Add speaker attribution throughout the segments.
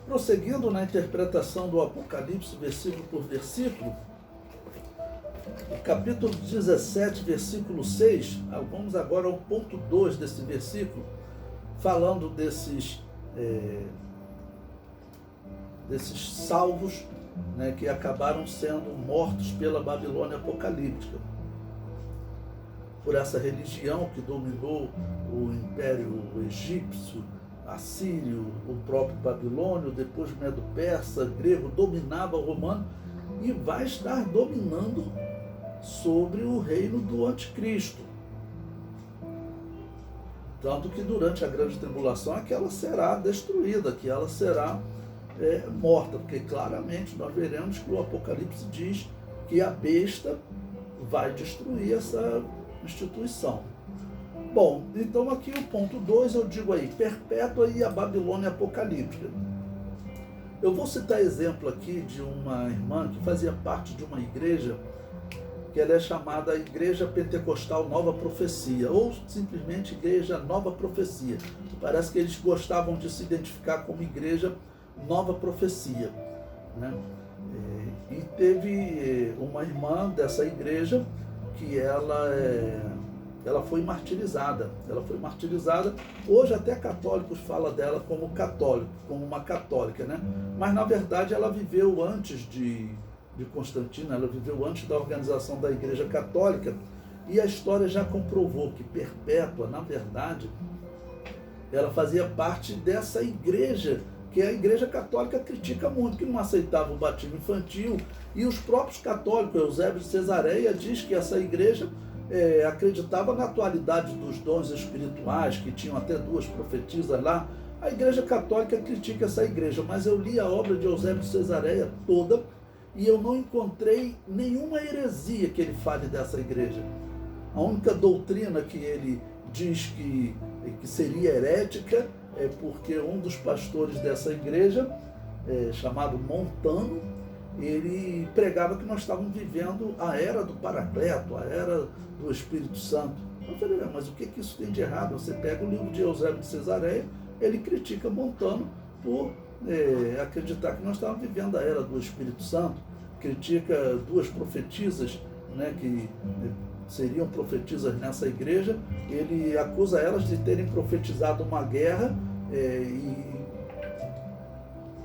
Speaker 1: Prosseguindo na interpretação do Apocalipse, versículo por versículo, o capítulo 17, versículo 6, vamos agora ao ponto 2 desse versículo, falando desses salvos, né, que acabaram sendo mortos pela Babilônia apocalíptica, por essa religião que dominou o Império Egípcio, Assírio, o próprio Babilônio, depois Medo-Persa, grego, dominava o romano e vai estar dominando sobre o reino do anticristo. Tanto que durante a grande tribulação é que ela será destruída, que ela será morta, porque claramente nós veremos que o Apocalipse diz que a besta vai destruir essa instituição. Bom, então aqui o ponto 2 eu digo aí, perpétua e a Babilônia apocalíptica. Eu vou citar exemplo aqui de uma irmã que fazia parte de uma igreja que ela é chamada Igreja Pentecostal Nova Profecia, ou simplesmente Igreja Nova Profecia. Parece que eles gostavam de se identificar como Igreja Nova Profecia, né? E teve uma irmã dessa igreja que ela foi martirizada. Ela foi martirizada. Hoje até católicos falam dela como católico, como uma católica, né? Mas na verdade ela viveu antes de Constantino, ela viveu antes da organização da Igreja Católica, e a história já comprovou que Perpétua, na verdade, ela fazia parte dessa igreja que a Igreja Católica critica muito, que não aceitava o batismo infantil, e os próprios católicos, Eusébio de Cesareia, diz que essa igreja acreditava na atualidade dos dons espirituais, que tinham até 2 profetisas lá. A Igreja Católica critica essa igreja, mas eu li a obra de Eusébio de Cesareia toda e eu não encontrei nenhuma heresia que ele fale dessa igreja. A única doutrina que ele diz que seria herética é porque um dos pastores dessa igreja, chamado Montano, ele pregava que nós estávamos vivendo a era do Paracleto, a era do Espírito Santo. Eu falei, mas o que isso tem de errado? Você pega o livro de Eusébio de Cesareia, ele critica Montano por acreditar que nós estávamos vivendo a era do Espírito Santo, critica 2 profetisas, né, que seriam profetisas nessa igreja. Ele acusa elas de terem profetizado uma guerra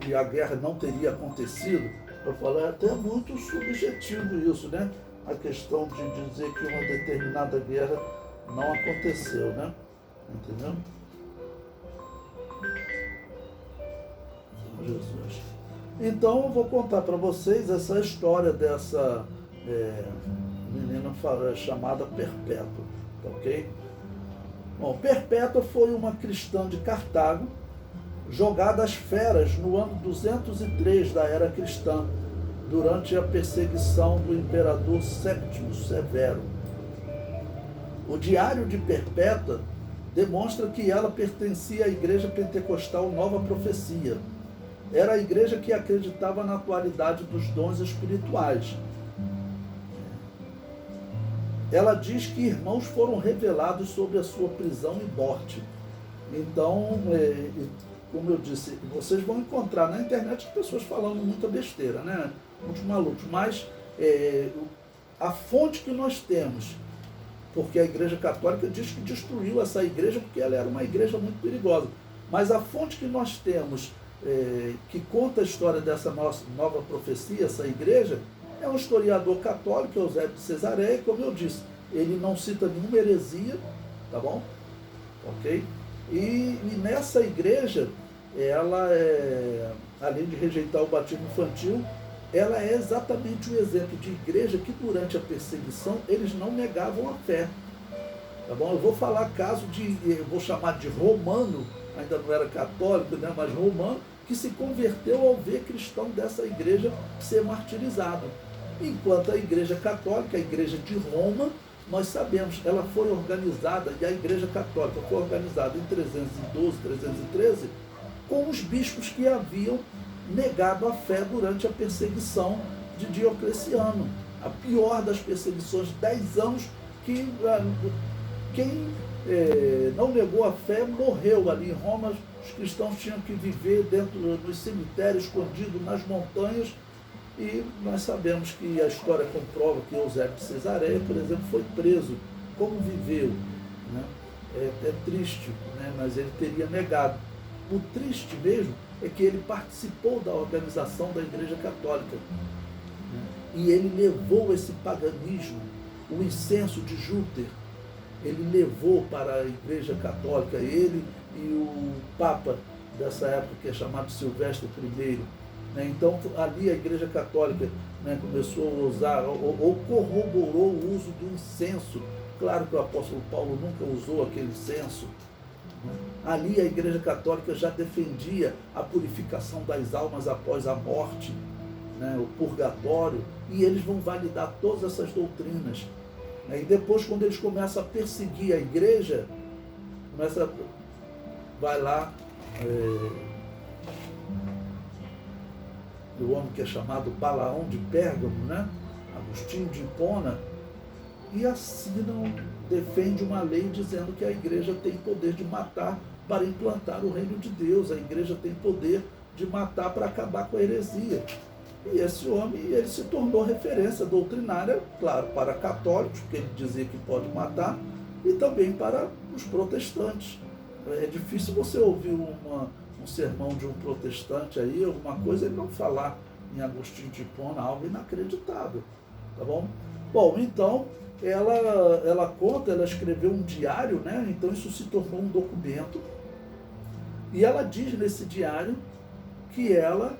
Speaker 1: e a guerra não teria acontecido. Eu falei, é até muito subjetivo isso, né? A questão de dizer que uma determinada guerra não aconteceu, né? Entendeu? Jesus. Então eu vou contar para vocês essa história dessa menina chamada Perpétua, tá ok? Bom, Perpétua foi uma cristã de Cartago, jogada às feras no ano 203 da era cristã, durante a perseguição do imperador Séptimo Severo. O diário de Perpétua demonstra que ela pertencia à Igreja Pentecostal Nova Profecia. Era a igreja que acreditava na atualidade dos dons espirituais. Ela diz que irmãos foram revelados sobre a sua prisão e morte. Então, como eu disse, vocês vão encontrar na internet pessoas falando muita besteira, né? Muitos malucos, mas a fonte que nós temos, porque a Igreja Católica diz que destruiu essa igreja porque ela era uma igreja muito perigosa, mas a fonte que nós temos, que conta a história dessa nossa nova profecia, essa igreja, é um historiador católico, Eusébio de Cesareia, como eu disse, ele não cita nenhuma heresia, tá bom? Ok? E nessa igreja, ela, além de rejeitar o batismo infantil, ela é exatamente o exemplo de igreja que durante a perseguição eles não negavam a fé. Tá bom? Eu vou falar caso eu vou chamar de romano, ainda não era católico, né, mas romano, que se converteu ao ver cristão dessa igreja ser martirizado. Enquanto a Igreja Católica, a Igreja de Roma, nós sabemos, ela foi organizada, e a Igreja Católica foi organizada em 312, 313, com os bispos que haviam negado a fé durante a perseguição de Diocleciano. A pior das perseguições, 10 anos que quem não negou a fé morreu ali em Roma, os cristãos tinham que viver dentro dos cemitérios, escondidos nas montanhas, e nós sabemos que a história comprova que Eusébio de Cesareia, por exemplo, foi preso. Como viveu? Né? É triste, né? Mas ele teria negado. O triste mesmo é que ele participou da organização da Igreja Católica, né? E ele levou esse paganismo, o incenso de Júpiter, ele levou para a Igreja Católica, ele e o Papa dessa época, que é chamado Silvestre I. Né? Então, ali a Igreja Católica, né, começou a usar, ou corroborou o uso do incenso. Claro que o apóstolo Paulo nunca usou aquele incenso. Né? Ali a Igreja Católica já defendia a purificação das almas após a morte, né, o purgatório, e eles vão validar todas essas doutrinas. E depois, quando eles começam a perseguir a igreja, vai lá o homem que é chamado Balaão de Pérgamo, né? Agostinho de Hipona, e assinam, defende uma lei dizendo que a igreja tem poder de matar para implantar o reino de Deus, a igreja tem poder de matar para acabar com a heresia. E esse homem, ele se tornou referência doutrinária, claro, para católicos, porque ele dizia que pode matar, e também para os protestantes. É difícil você ouvir um sermão de um protestante aí, alguma coisa, ele não falar em Agostinho de Hipona, algo inacreditável, tá bom? Bom, então, ela conta, ela escreveu um diário, né? Então isso se tornou um documento, e ela diz nesse diário que ela,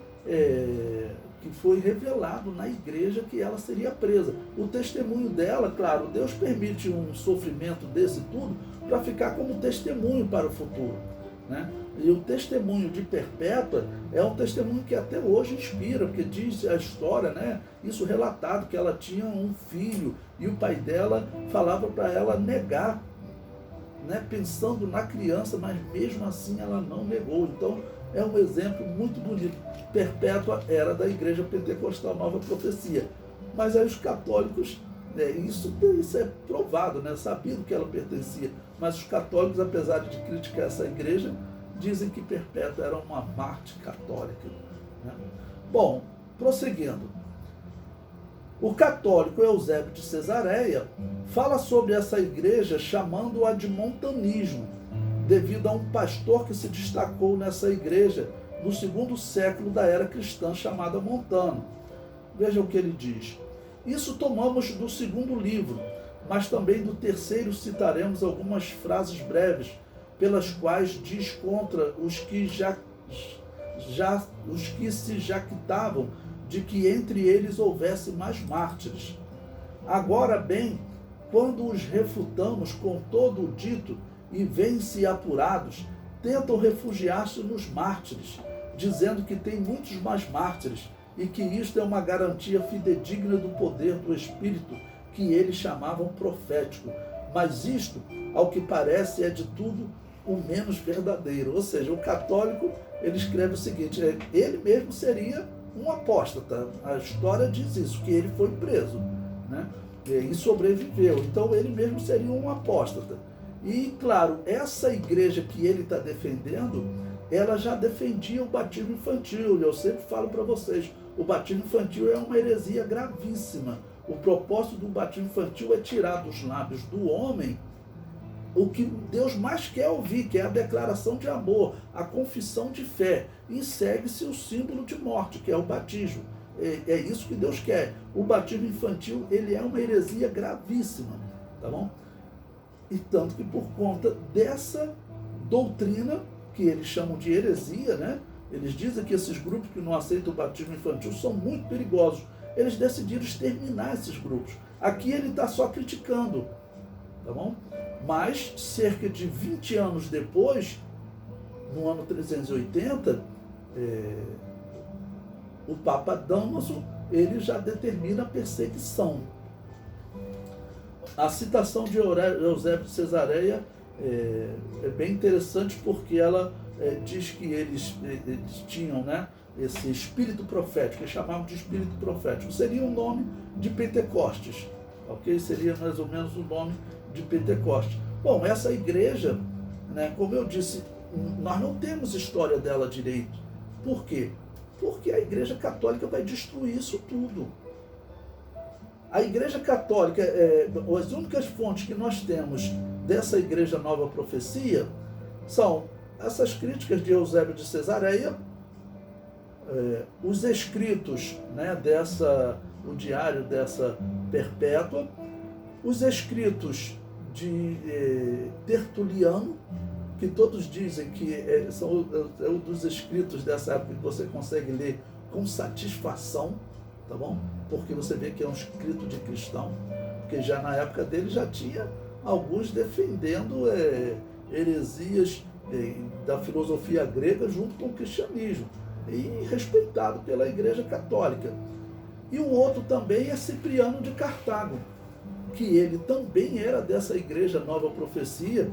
Speaker 1: que foi revelado na igreja que ela seria presa. O testemunho dela, claro, Deus permite um sofrimento desse tudo para ficar como testemunho para o futuro, né? E o testemunho de Perpétua é um testemunho que até hoje inspira, porque diz a história, né? Isso relatado, que ela tinha um filho e o pai dela falava para ela negar, né? Pensando na criança, mas mesmo assim ela não negou. Então é um exemplo muito bonito. Perpétua era da Igreja Pentecostal Nova Profecia, mas aí os católicos, né, isso é provado, né? Sabiam que ela pertencia, mas os católicos, apesar de criticar essa igreja, dizem que Perpétua era uma mártir católica, né? Bom, prosseguindo, o católico Eusébio de Cesareia fala sobre essa igreja chamando-a de montanismo, devido a um pastor que se destacou nessa igreja no 2º século da era cristã, chamada Montano. Veja o que ele diz. Isso tomamos do 2º livro, mas também do 3º citaremos algumas frases breves, pelas quais diz contra os que se jactavam de que entre eles houvesse mais mártires. Agora bem, quando os refutamos com todo o dito e vêm-se apurados, tentam refugiar-se nos mártires, dizendo que tem muitos mais mártires e que isto é uma garantia fidedigna do poder do Espírito que eles chamavam profético. Mas isto, ao que parece, é de tudo o menos verdadeiro. Ou seja, o católico, ele escreve o seguinte, ele mesmo seria um apóstata. A história diz isso, que ele foi preso, né? E sobreviveu. Então ele mesmo seria um apóstata. E, claro, essa igreja que ele está defendendo, ela já defendia o batismo infantil. Eu sempre falo para vocês, o batismo infantil é uma heresia gravíssima. O propósito do batismo infantil é tirar dos lábios do homem o que Deus mais quer ouvir, que é a declaração de amor, a confissão de fé. E segue-se o símbolo de morte, que é o batismo. É isso que Deus quer. O batismo infantil, ele é uma heresia gravíssima, tá bom? E tanto que por conta dessa doutrina, que eles chamam de heresia, né? Eles dizem que esses grupos que não aceitam o batismo infantil são muito perigosos. Eles decidiram exterminar esses grupos. Aqui ele está só criticando, tá bom? Mas, cerca de 20 anos depois, no ano 380, o Papa Damaso, ele já determina a perseguição. A citação de Eusébio de Cesareia é bem interessante, porque ela diz que eles tinham, né, esse espírito profético, eles chamavam de espírito profético. Seria o nome de Pentecostes, ok? Seria mais ou menos o nome de Pentecostes. Bom, essa igreja, né, como eu disse, nós não temos história dela direito. Por quê? Porque a Igreja Católica vai destruir isso tudo. A Igreja Católica, as únicas fontes que nós temos dessa Igreja Nova Profecia são essas críticas de Eusébio de Cesareia, os escritos, né, o diário dessa Perpétua, os escritos de Tertuliano, que todos dizem que são um dos escritos dessa época que você consegue ler com satisfação, tá bom? Porque você vê que é um escrito de cristão, porque já na época dele já tinha alguns defendendo heresias da filosofia grega junto com o cristianismo, e respeitado pela Igreja Católica. E o outro também é Cipriano de Cartago, que ele também era dessa Igreja Nova Profecia,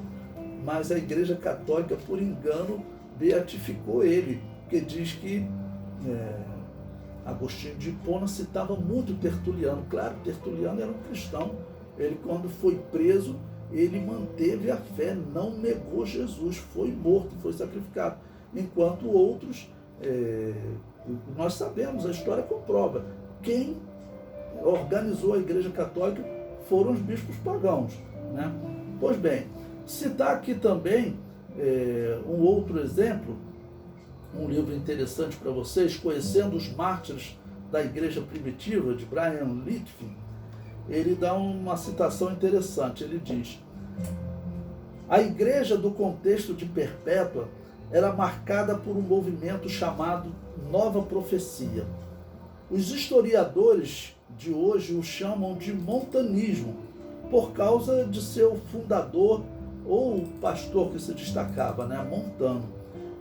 Speaker 1: mas a Igreja Católica, por engano, beatificou ele, porque diz que Agostinho de Hipona citava muito Tertuliano. Claro, Tertuliano era um cristão. Ele, quando foi preso, ele manteve a fé, não negou Jesus, foi morto, foi sacrificado. Enquanto outros, nós sabemos, a história comprova, quem organizou a Igreja Católica foram os bispos pagãos, né? Pois bem, citar aqui também um outro exemplo, um livro interessante para vocês, Conhecendo os Mártires da Igreja Primitiva, de Brian Litwin. Ele dá uma citação interessante. Ele diz: a igreja do contexto de Perpétua era marcada por um movimento chamado Nova Profecia. Os historiadores de hoje o chamam de montanismo, por causa de seu fundador ou pastor que se destacava, né, Montano,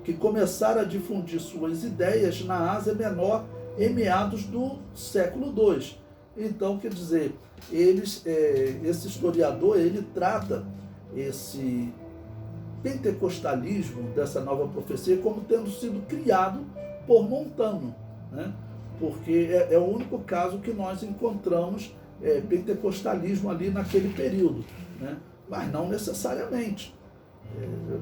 Speaker 1: que começara a difundir suas ideias na Ásia Menor em meados do século II. Então, quer dizer, esse historiador, ele trata esse pentecostalismo dessa nova profecia como tendo sido criado por Montano, né? Porque é o único caso que nós encontramos pentecostalismo ali naquele período, né? Mas não necessariamente.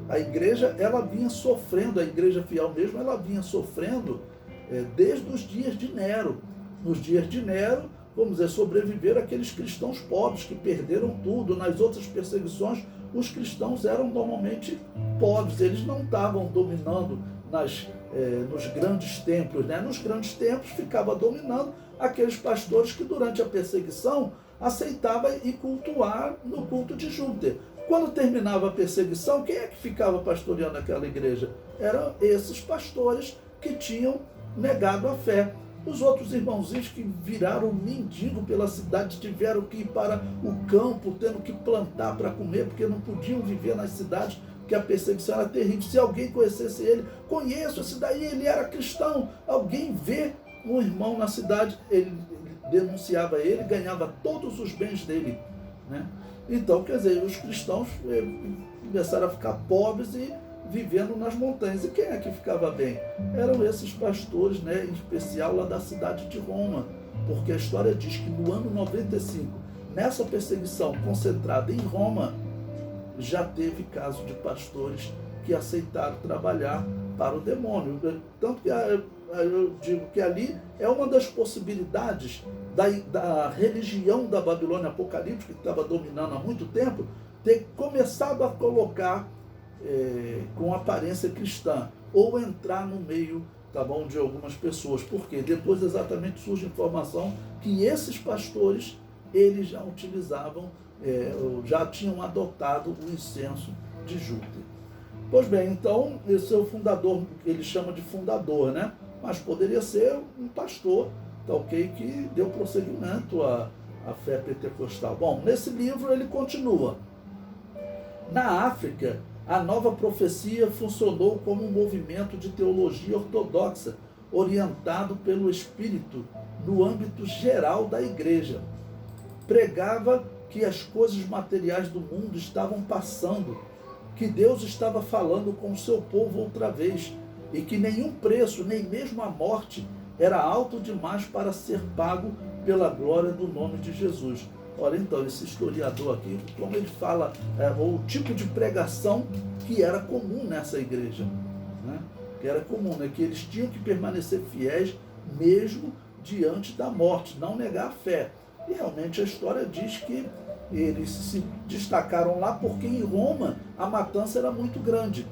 Speaker 1: A igreja, ela vinha sofrendo, a igreja fiel mesmo, ela vinha sofrendo desde os dias de Nero. Nos dias de Nero, vamos dizer, sobreviveram aqueles cristãos pobres que perderam tudo. Nas outras perseguições, os cristãos eram normalmente pobres, eles não estavam dominando nos grandes templos, né? Nos grandes templos ficava dominando aqueles pastores que durante a perseguição aceitavam ir cultuar no culto de Júpiter. Quando terminava a perseguição, quem é que ficava pastoreando aquela igreja? Eram esses pastores que tinham negado a fé. Os outros irmãozinhos que viraram mendigo pela cidade, tiveram que ir para o campo, tendo que plantar para comer, porque não podiam viver nas cidades, porque a perseguição era terrível. Se alguém conhecesse ele, conheço esse daí, ele era cristão. Alguém vê um irmão na cidade, ele denunciava ele, ganhava todos os bens dele, né? Então, quer dizer, os cristãos começaram a ficar pobres e vivendo nas montanhas. E quem é que ficava bem? Eram esses pastores, né, em especial lá da cidade de Roma, porque a história diz que no ano 95, nessa perseguição concentrada em Roma, já teve caso de pastores que aceitaram trabalhar para o demônio. Tanto que eu digo que ali é uma das possibilidades da religião da Babilônia apocalíptica, que estava dominando há muito tempo, ter começado a colocar com aparência cristã, ou entrar no meio, tá bom, de algumas pessoas. Porque depois exatamente surge informação que esses pastores, eles já utilizavam, já tinham adotado o incenso de Júpiter. Pois bem, então, esse é o fundador, ele chama de fundador, né? Mas poderia ser um pastor, tá ok, que deu prosseguimento à fé pentecostal. Bom, nesse livro ele continua. Na África, a nova profecia funcionou como um movimento de teologia ortodoxa, orientado pelo Espírito no âmbito geral da igreja. Pregava que as coisas materiais do mundo estavam passando, que Deus estava falando com o seu povo outra vez, e que nenhum preço, nem mesmo a morte, era alto demais para ser pago pela glória do nome de Jesus. Olha, então, esse historiador aqui, como ele fala, o tipo de pregação que era comum nessa igreja, né? Que era comum, né? Que eles tinham que permanecer fiéis mesmo diante da morte, não negar a fé. E realmente a história diz que eles se destacaram lá porque em Roma a matança era muito grande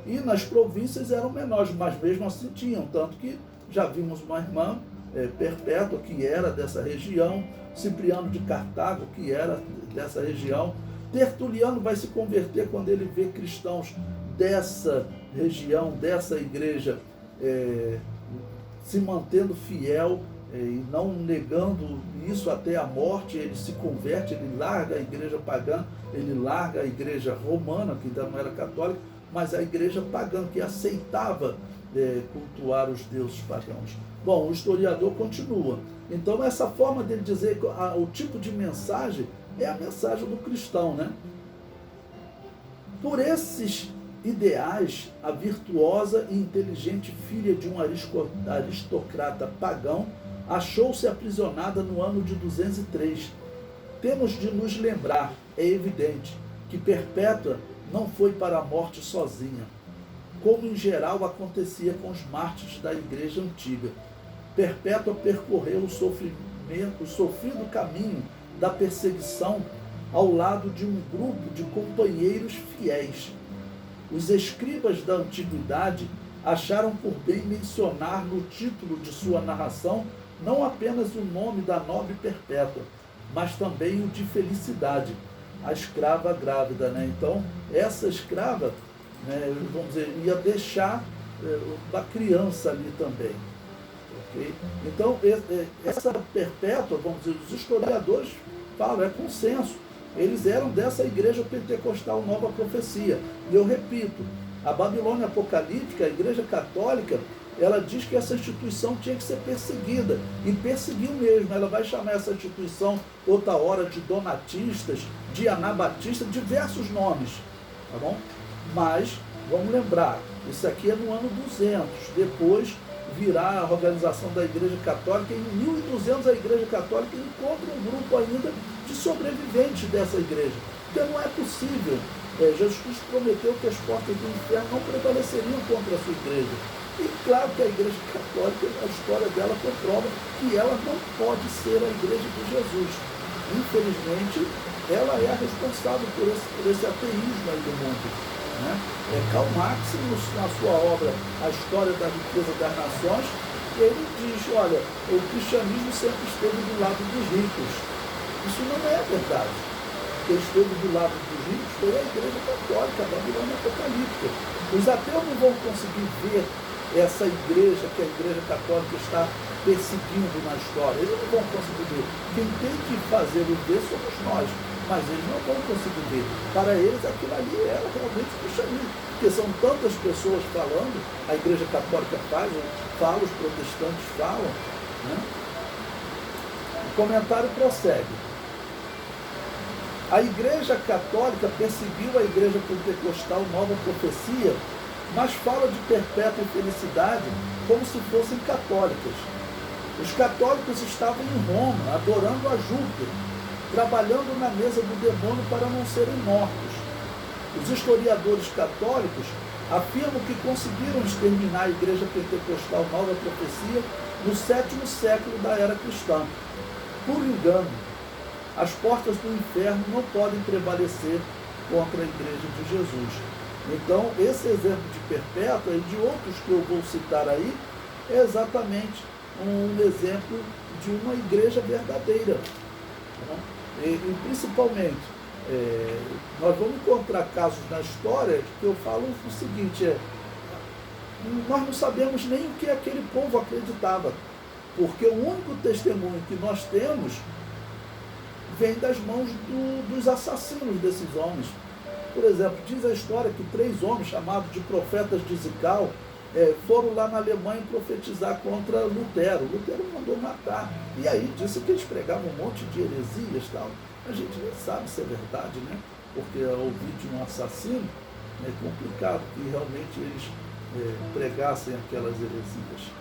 Speaker 1: e nas províncias eram menores, mas mesmo assim tinham, tanto que já vimos uma irmã, Perpétua, que era dessa região, Cipriano de Cartago, que era dessa região. Tertuliano vai se converter quando ele vê cristãos dessa região, dessa igreja, se mantendo fiel e não negando isso até a morte. Ele se converte, ele larga a igreja pagã, ele larga a igreja romana, que ainda não era católica, mas a igreja pagã, que aceitava cultuar os deuses pagãos. Bom, o historiador continua. Então, essa forma dele dizer que o tipo de mensagem é a mensagem do cristão, né? Por esses ideais, a virtuosa e inteligente filha de um aristocrata pagão achou-se aprisionada no ano de 203. Temos de nos lembrar, é evidente, que Perpétua não foi para a morte sozinha, como em geral acontecia com os mártires da igreja antiga. Perpétua percorreu o sofrido caminho da perseguição ao lado de um grupo de companheiros fiéis. Os escribas da antiguidade acharam por bem mencionar no título de sua narração não apenas o nome da nobre Perpétua, mas também o de Felicidade, a escrava grávida, né? Então, essa escrava, né, vamos dizer, ia deixar uma criança ali também. Okay? Então, essa Perpétua, vamos dizer, os historiadores falam, é consenso. Eles eram dessa igreja pentecostal Nova Profecia. E eu repito, a Babilônia apocalíptica, a igreja católica, ela diz que essa instituição tinha que ser perseguida. E perseguiu mesmo. Ela vai chamar essa instituição outra hora de donatistas, de anabatistas, diversos nomes. Tá bom? Mas, vamos lembrar, isso aqui é no ano 200. Depois virá a organização da Igreja Católica. Em 1200 a Igreja Católica encontra um grupo ainda de sobreviventes dessa igreja. Porque não é possível. Jesus Cristo prometeu que as portas do inferno não prevaleceriam contra a sua igreja. E claro que a Igreja Católica, a história dela comprova que ela não pode ser a Igreja de Jesus. Infelizmente, ela é a responsável por esse ateísmo aí do mundo. Né? Karl Marx, na sua obra A História da Riqueza das Nações, ele diz, olha, o cristianismo sempre esteve do lado dos ricos. Isso não é verdade. Quem esteve do lado dos ricos foi a Igreja Católica, a Babilônia apocalíptica. Os ateus não vão conseguir ver essa igreja que a Igreja Católica está perseguindo na história. Eles não vão conseguir ver. Quem tem que fazer o ver somos nós. Mas eles não vão conseguir ver. Para eles, aquilo ali era realmente o cristianismo. Porque são tantas pessoas falando, a Igreja Católica fala, os protestantes falam. Né? O comentário prossegue. A Igreja Católica perseguiu a Igreja Pentecostal Nova Profecia, mas fala de Perpétua e Felicidade como se fossem católicas. Os católicos estavam em Roma, adorando a Júpiter, trabalhando na mesa do demônio para não serem mortos. Os historiadores católicos afirmam que conseguiram exterminar a Igreja Pentecostal Nova Profecia no 7º século da era cristã. Por engano, as portas do inferno não podem prevalecer contra a Igreja de Jesus. Então, esse exemplo de Perpétua e de outros que eu vou citar aí, é exatamente um exemplo de uma igreja verdadeira. E principalmente, nós vamos encontrar casos na história que eu falo o seguinte, nós não sabemos nem o que aquele povo acreditava, porque o único testemunho que nós temos vem das mãos dos assassinos desses homens. Por exemplo, diz a história que 3 homens chamados de profetas de Zikau foram lá na Alemanha profetizar contra Lutero. Lutero mandou matar. E aí disse que eles pregavam um monte de heresias e tal. A gente nem sabe se é verdade, né? Porque ouvir de um assassino é complicado que realmente eles pregassem aquelas heresias.